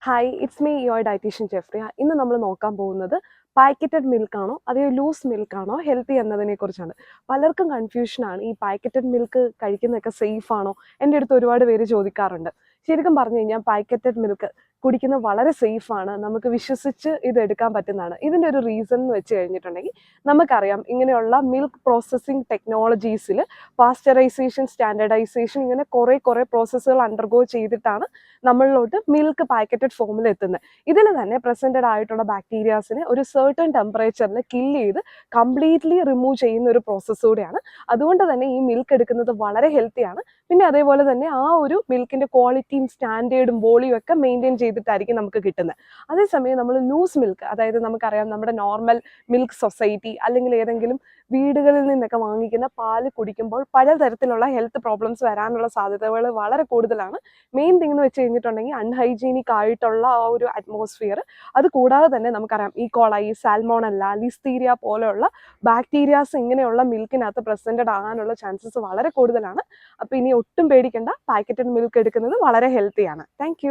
Hi, it's me your dietitian Jeffrey. ഇന്ന് നമ്മൾ നോക്കാൻ പോകുന്നത് പാക്കറ്റഡ് മിൽക്കാണോ അതോ ലൂസ് മിൽക്കാണോ ഹെൽത്തി എന്നതിനെ കുറിച്ചാണ്. പലർക്കും കൺഫ്യൂഷനാണ് ഈ പാക്കറ്റഡ് മിൽക്ക് കഴിക്കുന്നതൊക്കെ സേഫ് ആണോ. എൻ്റെ അടുത്ത് ഒരുപാട് പേര് ചോദിക്കാറുണ്ട്. ശരിക്കും പറഞ്ഞു കഴിഞ്ഞാൽ പാക്കറ്റഡ് മിൽക്ക് കുടിക്കുന്നത് വളരെ സേഫാണ്, നമുക്ക് വിശ്വസിച്ച് ഇത് എടുക്കാൻ പറ്റുന്നതാണ്. ഇതിൻ്റെ ഒരു റീസൺ എന്ന് വെച്ച് കഴിഞ്ഞിട്ടുണ്ടെങ്കിൽ നമുക്കറിയാം ഇങ്ങനെയുള്ള മിൽക്ക് പ്രോസസ്സിങ് ടെക്നോളജീസിൽ പാസ്ചറൈസേഷൻ, സ്റ്റാൻഡർഡൈസേഷൻ ഇങ്ങനെ കുറേ പ്രോസസ്സുകൾ അണ്ടർഗോ ചെയ്തിട്ടാണ് നമ്മളിലോട്ട് മിൽക്ക് പാക്കറ്റഡ് ഫോമിൽ എത്തുന്നത്. ഇതിൽ തന്നെ പ്രസൻറ്റഡ് ആയിട്ടുള്ള ബാക്ടീരിയാസിനെ ഒരു സർട്ടൺ ടെമ്പറേച്ചറിൽ കില്ല് ചെയ്ത് കംപ്ലീറ്റ്ലി റിമൂവ് ചെയ്യുന്ന ഒരു പ്രോസസ്സ് കൂടെയാണ്. അതുകൊണ്ട് തന്നെ ഈ മിൽക്ക് എടുക്കുന്നത് വളരെ ഹെൽത്തിയാണ്. പിന്നെ അതേപോലെ തന്നെ ആ ഒരു മിൽക്കിൻ്റെ ക്വാളിറ്റിയും സ്റ്റാൻഡേർഡും വോളിയും ഒക്കെ മെയിൻറ്റെയിൻ ചെയ്തിട്ടായിരിക്കും നമുക്ക് കിട്ടുന്നത്. അതേസമയം നമ്മൾ ലൂസ് മിൽക്ക്, അതായത് നമുക്കറിയാം നമ്മുടെ നോർമൽ മിൽക്ക് സൊസൈറ്റി അല്ലെങ്കിൽ ഏതെങ്കിലും വീടുകളിൽ നിന്നൊക്കെ വാങ്ങിക്കുന്ന പാല് കുടിക്കുമ്പോൾ പലതരത്തിലുള്ള ഹെൽത്ത് പ്രോബ്ലംസ് വരാനുള്ള സാധ്യതകൾ വളരെ കൂടുതലാണ്. മെയിൻ തിങ് എന്ന് വെച്ച് കഴിഞ്ഞിട്ടുണ്ടെങ്കിൽ അൺഹൈജീനിക് ആയിട്ടുള്ള ആ ഒരു അറ്റ്മോസ്ഫിയർ, അത് കൂടാതെ തന്നെ നമുക്കറിയാം ഈ കോളൈ, സാൽമോണല്ല, ലിസ്റ്റീരിയ പോലെയുള്ള ബാക്ടീരിയാസ് ഇങ്ങനെയുള്ള മിൽക്കിനകത്ത് പ്രസൻറ്റഡ് ആകാനുള്ള ചാൻസസ് വളരെ കൂടുതലാണ്. അപ്പോൾ ഇനി ഒട്ടും പേടിക്കേണ്ട, പാക്കറ്റഡ് മിൽക്ക് എടുക്കുന്നത് വളരെ ഹെൽത്തിയാണ്. താങ്ക്